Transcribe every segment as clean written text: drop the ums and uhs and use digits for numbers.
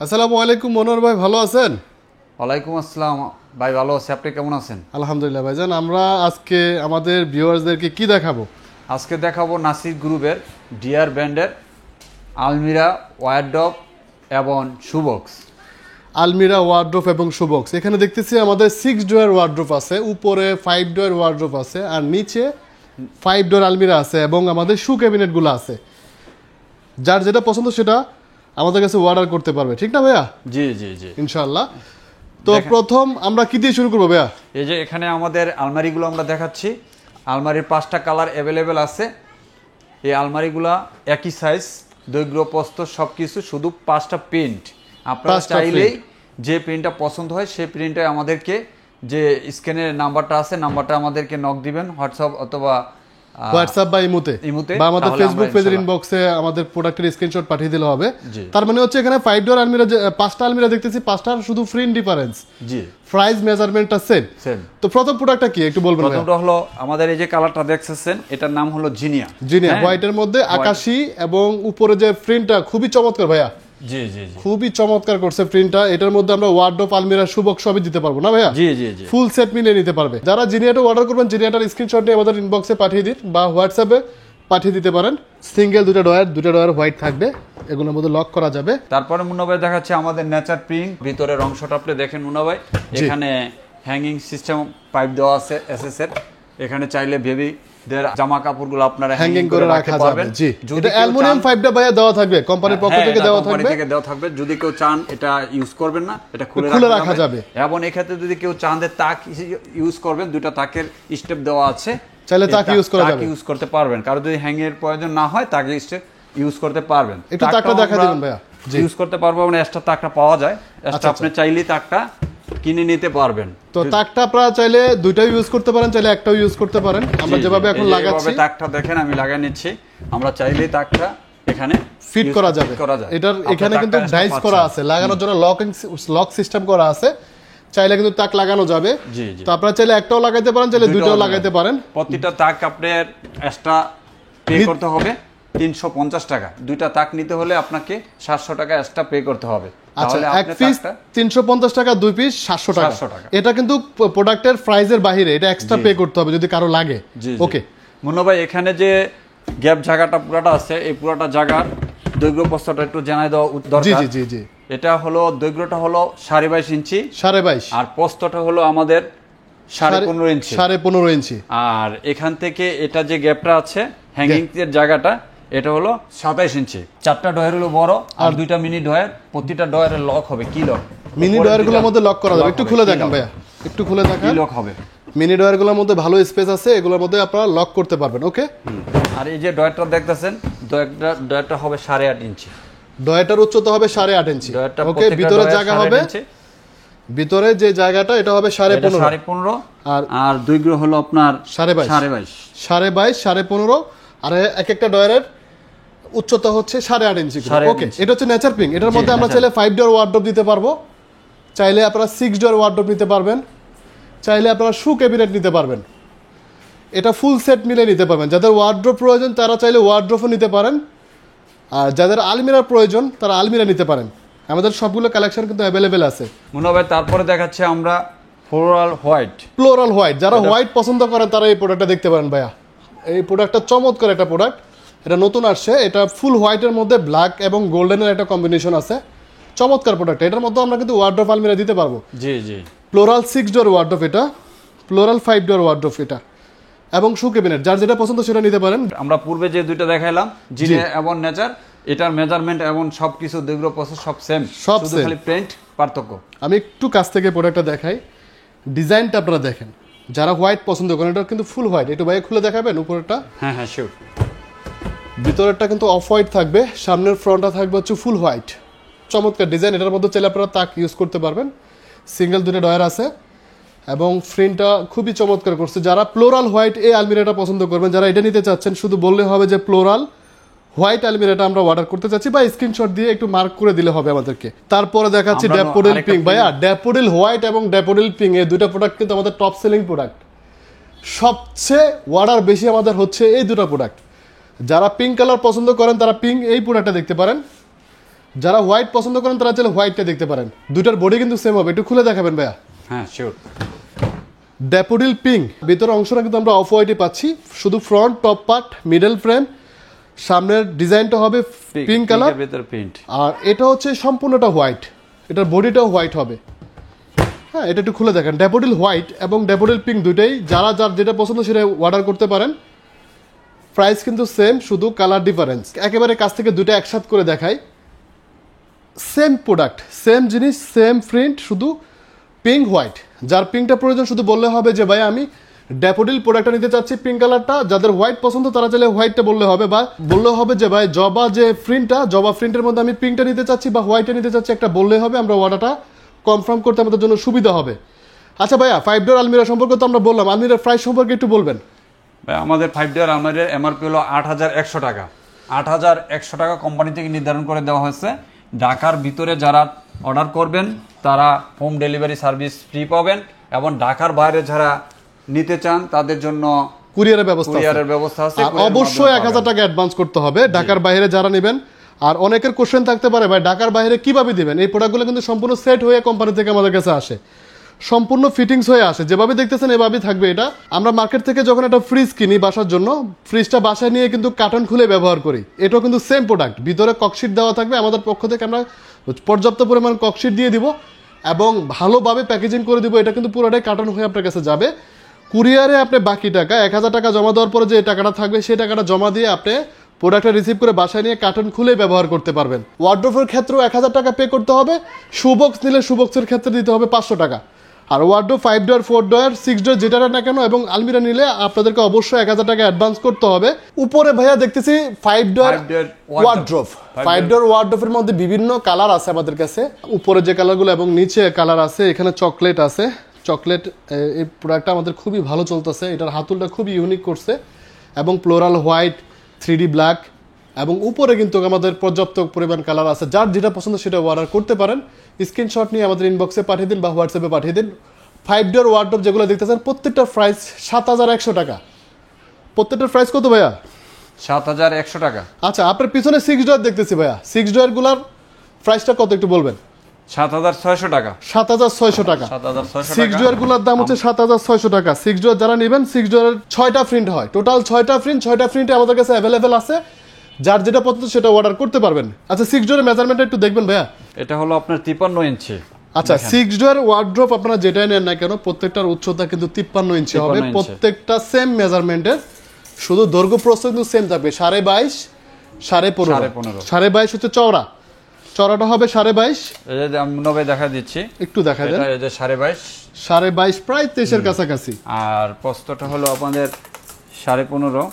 আসসালামু আলাইকুম মনোহর ভাই, ভালো আছেন? ওয়ালাইকুম আসসালাম ভাই, ভালো আছি। আপনি কেমন আছেন? আলহামদুলিল্লাহ ভাইজান। আমরা আজকে আমাদের ভিউয়ার্সদেরকে কি দেখাবো? আজকে দেখাবো নাসির গ্রুপের ডিয়ার ব্র্যান্ডের আলমিরা, ওয়ারড্রপ এবং শুবক্স। আলমিরা, ওয়ার্ড্রোপ এবং শুবক্স। এখানে দেখতেছি আমাদের 6 ডোর ওয়ার্ড্রোপ আছে, উপরে 5 ডোর ওয়ার্ড্রোপ আছে, আর নিচে 5 ডোর আলমিরা আছে এবং আমাদের শু ক্যাবিনেটগুলো আছে। যার যেটা পছন্দ সেটা আমাদের কাছে অর্ডার করতে পারবে, ঠিক না ভাইয়া? জি জি জি, ইনশাআল্লাহ। তো প্রথম আমরা কি দিয়ে শুরু করবো ভাইয়া? এই যে এখানে আমাদের আলমারিগুলো আমরা দেখাচ্ছি। আলমারির 5টা কালার অ্যাভেলেবেল আছে। এই আলমারিগুলা একই সাইজ, দৈর্ঘ্য প্রস্থ সব কিছু, শুধু 5টা প্রিন্ট। আপনারা চাইলেই যে প্রিন্টটা পছন্দ হয় সেই প্রিন্টটা আমাদেরকে, যে স্ক্রিনের নাম্বারটা আছে, নাম্বারটা আমাদেরকে নক দিবেন, হোয়াটসঅ্যাপ বা ইমোতে বা আমাদের ফেসবুক পেজের ইনবক্সে আমাদের প্রোডাক্টের স্ক্রিনশট পাঠিয়ে দিলে হবে। তার মানে হচ্ছে এখানে 5 ডোর আলমিরা, 5টা আলমিরা দেখতেছি, 5টার শুধু প্রিন্ট ডিফারেন্স, জি, প্রাইস মেজারমেন্টটা সেম। তো প্রথম প্রোডাক্টটা কি একটু বলবেন? প্রথমটা হলো আমাদের এই যে কালারটা দেখছেন, এটার নাম হলো জিনিয়া। জিনিয়া হোয়াইটের মধ্যে আকাশী, এবং উপরে যে প্রিন্টটা খুবই চমৎকার ভাইয়া। জি জি জি, খুবই চমৎকার করছে প্রিন্টটা। এটার মধ্যে আমরা ওয়ার্ডরোব, আলমিরা, শুবক সবই দিতে পারবো না ভাইয়া? জি জি জি, ফুল সেট মিলিয়ে নিতে পারবে। যারা জিনিয়াটা অর্ডার করবেন, জিনিয়াটার স্ক্রিনশট নিয়ে আমাদের ইনবক্সে পাঠিয়ে দিন বা হোয়াটসঅ্যাপে পাঠিয়ে দিতে পারেন। সিঙ্গেল দুটো ডয়ার হোয়াইট থাকবে, এগুলোর মধ্যে লক করা যাবে। তারপরে মুন্না ভাই দেখাচ্ছে আমাদের নেচার প্রিন্ট। ভিতরের অংশটা আপনি দেখেন মুন্না ভাই, এখানে হ্যাঙ্গিং সিস্টেম পাইপ দেওয়া আছে এসএস এর। এখানে চাইলে বেবি দের জামা কাপড়গুলো আপনারা হ্যাঙ্গিং করে রাখা যাবে। জি, এটা অ্যালুমিনিয়াম পাইপটা ভাইয়া দেওয়া থাকবে, কোম্পানির পক্ষ থেকে দেওয়া থাকবে। যদি কেউ চান এটা ইউজ করবেন না, এটা খুলে রাখা যাবে। এবং এই ক্ষেত্রে যদি কেউ চান যে তাক ইউজ করবেন, দুটো তাকের স্টেপ দেওয়া আছে, চাইলে তাক ইউজ করা যাবে, ইউজ করতে পারবেন। কারো যদি হ্যাং এর প্রয়োজন না হয়, তাকে স্টেপ ইউজ করতে পারবেন। একটু তাকটা দেখা দিবেন ভাইয়া। ইউজ করতে পারবো, মানে এক্সট্রা তাকটা পাওয়া যায়। এক্সট্রা আপনি চাইলেই তাকটা কিনে নিতে পারবেন। তো তাকটা আপনারা চাইলে দুইটাই ইউজ করতে পারেন, চাইলে একটাও ইউজ করতে পারেন। আমরা যেভাবে এখন লাগাচ্ছি, তাকটা দেখেন আমি লাগিয়ে নিচ্ছি। আমরা চাইলেই তাকটা এখানে ফিট করা যাবে। এটার এখানে কিন্তু ডাইস করা আছে, লাগানোর জন্য লক সিস্টেম করা আছে। চাইলে কিন্তু তাক লাগানো যাবে। তো আপনারা চাইলে একটাও লাগাইতে পারেন, চাইলে দুইটাও লাগাইতে পারেন। প্রতিটা তাক আপনার এক্সট্রা পে করতে হবে 350 টাকা। দুইটা তাক নিতে হলে আপনাকে 700 টাকা এক্সট্রা পে করতে হবে। আচ্ছা, এক পিস 350 টাকা, দুই পিস 700 টাকা। এটা কিন্তু প্রোডাক্টের প্রাইসের বাইরে, এটা এক্সট্রা পে করতে হবে যদি কারো লাগে। ওকে মুন্না ভাই, এখানে যে গ্যাপ জায়গাটা পুরাটা আছে, এই পুরাটা জায়গার দৈর্ঘ্য প্রস্থটা একটু জানাই দেওয়া দরকার। জি জি জি, এটা হলো দৈর্ঘ্যটা হলো 22.5 ইঞ্চি, 22.5, আর প্রস্থটা হলো আমাদের 15.5 ইঞ্চি, 15.5 ইঞ্চি। আর এখান থেকে এটা যে গ্যাপটা আছে হ্যাঙ্গিং এর জায়গাটা, এটা হলো 27 ইঞ্চি। 4টা ডয়ার হলো বড় আর 2টা মিনি ডয়ার। প্রতিটা ডয়ারের লক হবে। কি লক? মিনি ডয়ারগুলোর মধ্যে লক করা যাবে। একটু খুলে দেখেন ভাইয়া, একটু খুলে দেখেন। কি লক হবে? মিনি ডয়ারগুলোর মধ্যে ভালো স্পেস আছে, এগুলোর মধ্যে আপনারা লক করতে পারবেন। ওকে। আর এই যে ডয়ারটা দেখতেছেন, ডয়ারটা হবে 8.5 ইঞ্চি। ডয়ারটার উচ্চতা হবে 8.5 ইঞ্চি। ওকে। ভিতরে জায়গা হবে, ভিতরে যে জায়গাটা এটা হবে 15.5, আর দৈর্ঘ্য হলো আপনার 22.5, 15.5। আর এক একটা ডয়ারের উচ্চতা হচ্ছে 8.5 ইঞ্চি। ওকে। এটা হচ্ছে নেচার পিং। এটার মধ্যে আমরা চাইলে 5 ডোর ওয়ার্ডরোব দিতে পারবো, চাইলে আপনারা 6 ডোর ওয়ার্ডরোব নিতে পারবেন, চাইলে আপনারা শু ক্যাবিনেট নিতে পারবেন। এটা ফুল সেট মিলে নিতে পারবেন। যাদের ওয়ার্ডরোব প্রয়োজন তারা চাইলে ওয়ার্ডরোবও নিতে পারেন, আর যাদের আলমিরার প্রয়োজন তারা আলমিরা নিতে পারেন। আমাদের সবগুলো কালেকশন কিন্তু অ্যাভেলেবেল আছে। মনে হবে তারপরে দেখাচ্ছে আমরা ফ্লোরাল হোয়াইট। যারা হোয়াইট পছন্দ করেন তারা এই প্রোডাক্টটা দেখতে পারেন ভাইয়া। এই প্রোডাক্টটা চমৎকার একটা প্রোডাক্ট, এটা নতুন আসছে। এটা ফুল হোয়াইটের মধ্যে ব্ল্যাক এবং গোল্ডেনের একটা কম্বিনেশন আছে। চমৎকার প্রোডাক্ট। এটার মধ্যে আমরা কিন্তু ওয়ার্ডরোব আলমিরা দিতে পারবো। জি জি, ফ্লোরাল 6 ডোর ওয়ার্ডরোব, এটা ফ্লোরাল 5 ডোর ওয়ার্ডরোব, এটা এবং শু ক্যাবিনেট। যার যেটা পছন্দ সেটা নিতে পারেন। আমরা পূর্বে যে দুইটা দেখাইলাম, জিনিয়া এবং নেচার, এটার মেজারমেন্ট এবং সবকিছু দৈর্ঘ্য প্রস্থ সব সেম, শুধু খালি প্রিন্ট পার্থক্য। আমি একটু কাছ থেকে প্রোডাক্টটা দেখাই, ডিজাইনটা আপনারা দেখেন। যারা হোয়াইট পছন্দ করেন, এটা কিন্তু ফুল হোয়াইট। একটু ভাই খুলে দেখাবেন উপরেরটা? হ্যাঁ হ্যাঁ, শিওর। ভিতরেরটা কিন্তু অফ হোয়াইট থাকবে, সামনের ফ্রন্টটা থাকবে হচ্ছে ফুল হোয়াইট। চমৎকার ডিজাইন। এটার মধ্যে চাইলে আপনারা তাক ইউজ করতে পারবেন। সিঙ্গেল 2টা ডয়ার আছে এবং ফ্রিনটা খুবই চমৎকার করছে। যারা ফ্লোরাল হোয়াইট এই আলমিরাটা পছন্দ করবেন, যারা এটা নিতে চাচ্ছেন, শুধু বললে হবে যে ফ্লোরাল হোয়াইট আলমিরাটা আমরা অর্ডার করতে চাচ্ছি, বা স্ক্রিনশট দিয়ে একটু মার্ক করে দিলে হবে আমাদেরকে। তারপরে দেখাচ্ছি ড্যাফোডিল পিঙ্ক। ভাইয়া, ড্যাফোডিল হোয়াইট এবং ড্যাফোডিল পিঙ্ক এই দুটো প্রোডাক্ট কিন্তু আমাদের টপ সেলিং প্রোডাক্ট। সবচেয়ে অর্ডার বেশি আমাদের হচ্ছে এই দুটো প্রোডাক্ট। যারা পিঙ্ক কালার পছন্দ করেন তারা পিঙ্ক এই প্রোডাক্টটা দেখতে পারেন। যারা হোয়াইট পছন্দ করেন তারা চাইলে হোয়াইটটা দেখতে পারেন। দুইটার বডি কিন্তু সেম হবে, একটু খুলে দেখাবেন ভাইয়া। হ্যাঁ শিওর। ড্যাফোডিল পিঙ্ক, ভিতরের অংশটা কিন্তু আমরা অফ হোয়াইটে পাচ্ছি, শুধু front top part middle frame, সামনের ডিজাইনটা হবে পিঙ্ক কালার, ভিতরে প্রিন্ট, আর এটা হচ্ছে সম্পূর্ণটা হোয়াইট, এটার বডিটাও হোয়াইট হবে। হ্যাঁ, এটা একটু খুলে দেখেন, ড্যাফোডিল হোয়াইট এবং ড্যাফোডিল পিঙ্ক দুইটাই, যার যেটা পছন্দ সেটা অর্ডার করতে পারেন। প্রাইস কিন্তু সেম, শুধু কালার ডিফারেন্স। একেবারে কাছ থেকে দুইটা একসাথে করে দেখাই, সেম প্রোডাক্ট, সেম জিনিস, সেম প্রিন্ট, শুধু পিঙ্ক হোয়াইট। যার পিঙ্কটা প্রয়োজন শুধু বললে হবে যে ভাই আমি ড্যাফোডিল প্রোডাক্টটা নিতে চাচ্ছি পিঙ্ক কালারটা। যাদের হোয়াইট পছন্দ তারা চাইলে হোয়াইটটা বললে হবে, বা বললে হবে যে ভাই জবা যে প্রিন্টটা, জবা প্রিন্টের মধ্যে আমি পিঙ্কটা নিতে চাচ্ছি বা হোয়াইটটা নিতে চাচ্ছি, একটা বললে হবে, আমরা অর্ডারটা কনফার্ম করতে আমাদের জন্য সুবিধা হবে। আচ্ছা ভাইয়া, 5 ডোর আলমিরা সম্পর্কে তো আমরা বললাম, আলমিরার প্রাইস সম্পর্কে একটু বলবেন। ভাই আমাদের 5 ডোর আলমারির এমআরপি হলো 8100 টাকা। 8100 টাকা কোম্পানি থেকে নির্ধারণ করে দেওয়া হয়েছে। ঢাকার ভিতরে যারা অর্ডার করবেন তারা হোম ডেলিভারি সার্ভিস ফ্রি পাবেন, এবং ঢাকার বাইরে যারা নিতে চান তাদের জন্য কুরিয়ারের ব্যবস্থা আছে। আর অবশ্যই 1000 টাকা অ্যাডভান্স করতে হবে ঢাকার বাইরে যারা নেবেন। আর অনেকের কোশ্চেন থাকতে পারে ভাই ঢাকার বাইরে কিভাবে দিবেন? এই প্রোডাক্টগুলো কিন্তু সম্পূর্ণ সেট হয়ে কোম্পানি থেকে আমাদের কাছে আসে, সম্পূর্ণ ফিটিংস হয়ে আসে, যেভাবে দেখতেছেন এভাবেই থাকবে এটা। আমরা মার্কেট থেকে যখন একটা ফ্রিজ কিনি বাসার জন্য, ফ্রিজটা বাসায় নিয়ে কিন্তু কার্টন খুলে ব্যবহার করি। এটাও কিন্তু সেম প্রোডাক্ট, ভিতরে ককশিট দেওয়া থাকবে। আমাদের পক্ষ থেকে আমরা পর্যাপ্ত পরিমাণ ককশিট দিয়ে দিব এবং ভালোভাবে প্যাকেজিং করে দিব। এটা কিন্তু পুরোটাই কার্টন হয়ে আপনার কাছে যাবে। কুরিয়ারে আপনি বাকি টাকা 1000 টাকা জমা দেওয়ার পরে যে টাকাটা থাকবে সেই টাকাটা জমা দিয়ে আপনি প্রোডাক্টটা রিসিভ করে বাসায় নিয়ে কার্টন খুলে ব্যবহার করতে পারবেন। ওয়ার্ড্রোবের ক্ষেত্রেও 1000 টাকা পে করতে হবে, শুবক্স নিলে শুবক্সের ক্ষেত্রে দিতে হবে 500 টাকা। আর ওয়ার্ড্রোব 5 ডোর 4 ডোর 6 ডোর যেটা না কেন এবং আলমিরা নিলে আপনাদেরকে অবশ্যই 1000 টাকা অ্যাডভান্স করতে হবে। উপরে ভাইয়া দেখতেছি 5 ডোর ওয়ার্ড্রোব, 5 ডোর ওয়ার্ড্রোবের মধ্যে বিভিন্ন কালার আছে আমাদের কাছে। উপরে যে কালারগুলো এবং নিচে কালার আছে, এখানে চকলেট আছে। চকলেট এই প্রোডাক্টটা আমাদের খুবই ভালো চলতেছে, এটার হাতুলটা খুবই ইউনিক করছে, এবং ফ্লোরাল হোয়াইট, 3D ব্ল্যাক, এবং উপরে কিন্তু আমাদের পর্যাপ্ত পরিমাণ কালার আছে। যার যেটা পছন্দ সেটা অর্ডার করতে পারেন। স্ক্রিনশট নিয়ে আমাদের ইনবক্সে পাঠিয়ে দিন বা হোয়াটসঅ্যাপে পাঠিয়ে দিন। 5 ডোর ওয়ার্ড্রোব যেগুলো দেখতেছেন প্রত্যেকটা প্রাইস 7100 টাকা। প্রত্যেকটার প্রাইস কত ভাইয়া? 7100 টাকা। আচ্ছা, আপনার পিছনে 6 ডোর দেখতেছি ভাইয়া, 6 ডোরগুলোর প্রাইসটা কত একটু বলবেন? 7600 টাকা। 7600 টাকা। 6 ডোরগুলোর দাম হচ্ছে 7600 টাকা। 6 ডোর যারা নেবেন, 6 ডোরের 6টা প্রিন্ট হয়, টোটাল 6টা প্রিন্টে আমাদের কাছে অ্যাভেলেবেল আছে। যার যেটা পছন্দ সেটা অর্ডার করতে পারবেন। আচ্ছা, 6 ডোরের মেজারমেন্টটা একটু দেখবেন ভাইয়া। এটা হলো আপনার 53 ইঞ্চি। আচ্ছা, 6 ডোর ওয়ার্ড্রোব আপনারা যেটাই নেন না কেন প্রত্যেকটার উচ্চতা কিন্তু 53 ইঞ্চি হবে, প্রত্যেকটা সেম মেজারমেন্টের, শুধু দৈর্ঘ্য প্রস্থ কিন্তু সেম থাকবে 22.5, 15.5। 22.5 হচ্ছে চওড়া, চওড়াটা হবে 22.5। এই যে আমি নবে দেখা দিচ্ছি, একটু দেখা দেন। এটা এই যে 22.5, 22.5 প্রায় 23 এর কাছাকাছি। আর প্রস্থটা হলো আপনাদের 15.5।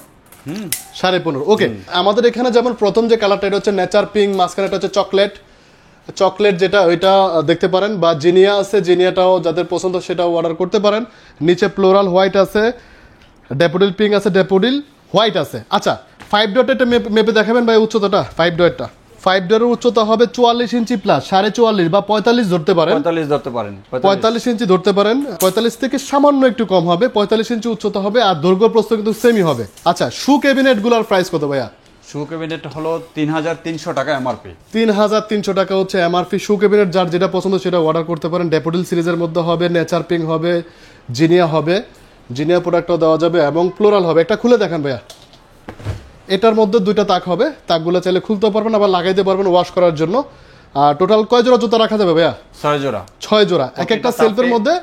15.5। ওকে, আমাদের এখানে যেমন প্রথম যে কালারটা এটা হচ্ছে নেচার পিঙ্ক, মাঝখানেটা হচ্ছে চকলেট যেটা ওইটা দেখতে পারেন, বা জিনিয়া আছে, জিনিয়াটাও যাদের পছন্দ সেটাও অর্ডার করতে পারেন। নিচে ফ্লোরাল হোয়াইট আছে, ড্যাফোডিল পিঙ্ক আছে, ড্যাফোডিল হোয়াইট আছে। আচ্ছা, 5 ডটটা এটা মেপে দেখাবেন ভাই উচ্চতাটা। 5 ডটটা 5 ডোরের উচ্চতা হবে 44 ইঞ্চি প্লাস, 44.5 বা 45 ধরতে পারেন। 45 ইঞ্চি ধরতে পারেন, 45 থেকে সামান্য একটু কম হবে, 45 ইঞ্চি উচ্চতা হবে। আর দৈর্ঘ্য প্রস্থ কিন্তু সেমই হবে। আচ্ছা, শু ক্যাবিনেটগুলোর প্রাইস কত ভাইয়া? শু ক্যাবিনেট হলো 3300 টাকা এমআরপি। 3300 টাকা হচ্ছে এমআরপি। শু ক্যাবিনেট যার যেটা পছন্দ সেটা অর্ডার করতে পারেন। ড্যাফোডিল সিরিজের মধ্যে হবে, নেচার পিঙ্ক হবে, জিনিয়া হবে, জিনিয়া প্রোডাক্টও দেওয়া যাবে, এবং ফ্লোরাল হবে। একটা খুলে দেখেন ভাইয়া। এটার মধ্যে দুইটা তাক হবে, তাকগুলো চাইলে খুলতে পারবেন, আবার লাগাইতে পারবেন ওয়াশ করার জন্য। আর টোটাল কয় জোড়া জুতা রাখা যাবে ভাইয়া? 6 জোড়া। 6 জোড়া। এক একটা সেলফের মধ্যে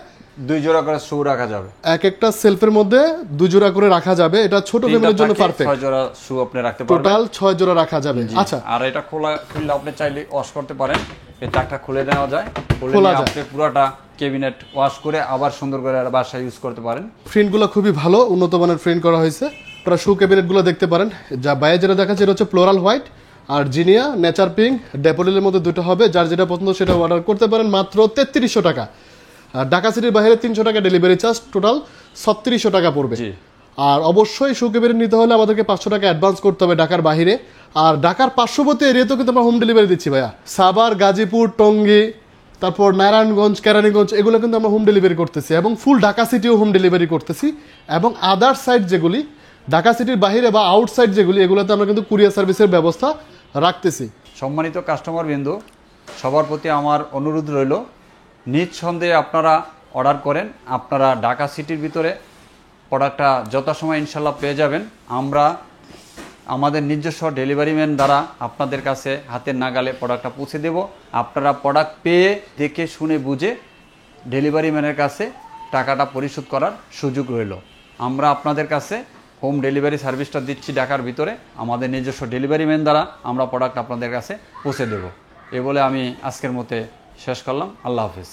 2 জোড়া করে শু রাখা যাবে। এক একটা সেলফের মধ্যে 2 জোড়া করে রাখা যাবে। এটা ছোট ফ্যামিলির জন্য পারফেক্ট। 6 জোড়া শু আপনি রাখতে পারবেন। টোটাল 6 জোড়া রাখা যাবে। আচ্ছা, আর এটা খুললে আপনি চাইলে ওয়াশ করতে পারেন। এই তাকটা খুলে দেওয়া যায়, খুলে আপনি পুরোটা ক্যাবিনেট ওয়াশ করে আবার সুন্দর করে বাসায় ইউজ করতে পারেন। প্রিন্টগুলো খুবই ভালো, উন্নত মানের প্রিন্ট করা হয়েছে। আপনারা শু ক্যাবিনেটগুলো দেখতে পারেন। যা বাইরে যেটা দেখাচ্ছে এটা হচ্ছে ফ্লোরাল হোয়াইট, আর জিনিয়া নেচার পিঙ্ক, ড্যাফোডিলের মধ্যে দুটো হবে। যার যেটা পছন্দ সেটা অর্ডার করতে পারেন মাত্র 3300 টাকা। আর ঢাকা সিটির বাইরে 300 টাকা ডেলিভারি চার্জ, টোটাল 3600 টাকা পড়বে। আর অবশ্যই শু ক্যাবিনেট নিতে হলে আমাদেরকে 500 টাকা অ্যাডভান্স করতে হবে ঢাকার বাইরে। আর ঢাকার পার্শ্ববর্তী এরিয়াতেও কিন্তু আমরা হোম ডেলিভারি দিচ্ছি ভাইয়া। সাভার, গাজীপুর, টঙ্গী, তারপর নারায়ণগঞ্জ, কেরানীগঞ্জ, এগুলো কিন্তু আমরা হোম ডেলিভারি করতেছি, এবং ফুল ঢাকা সিটিও হোম ডেলিভারি করতেছি। এবং আদার সাইড যেগুলি ঢাকা সিটির বাইরে বা আউটসাইড যেগুলি, এগুলোতে আমরা কিন্তু কুরিয়ার সার্ভিসের ব্যবস্থা রাখতেছি। সম্মানিত কাস্টমার বিন্দু, সবার প্রতি আমার অনুরোধ রইল, নিঃসন্দেহে আপনারা অর্ডার করেন। আপনারা ঢাকা সিটির ভিতরে প্রোডাক্টটা যথাসময় ইনশাল্লাহ পেয়ে যাবেন। আমরা আমাদের নিজস্ব ডেলিভারি ম্যান দ্বারা আপনাদের কাছে হাতের নাগালে প্রোডাক্টটা পৌঁছে দেব। আপনারা প্রোডাক্ট পেয়ে দেখে শুনে বুঝে ডেলিভারি ম্যানের কাছে টাকাটা পরিশোধ করার সুযোগ রইল। আমরা আপনাদের কাছে হোম ডেলিভারি সার্ভিসটা দিচ্ছি ঢাকার ভিতরে। আমাদের নিজস্ব ডেলিভারি ম্যান দ্বারা আমরা প্রোডাক্ট আপনাদের কাছে পৌঁছে দেব। এ বলে আমি আজকের মতে শেষ করলাম। আল্লাহ হাফেজ।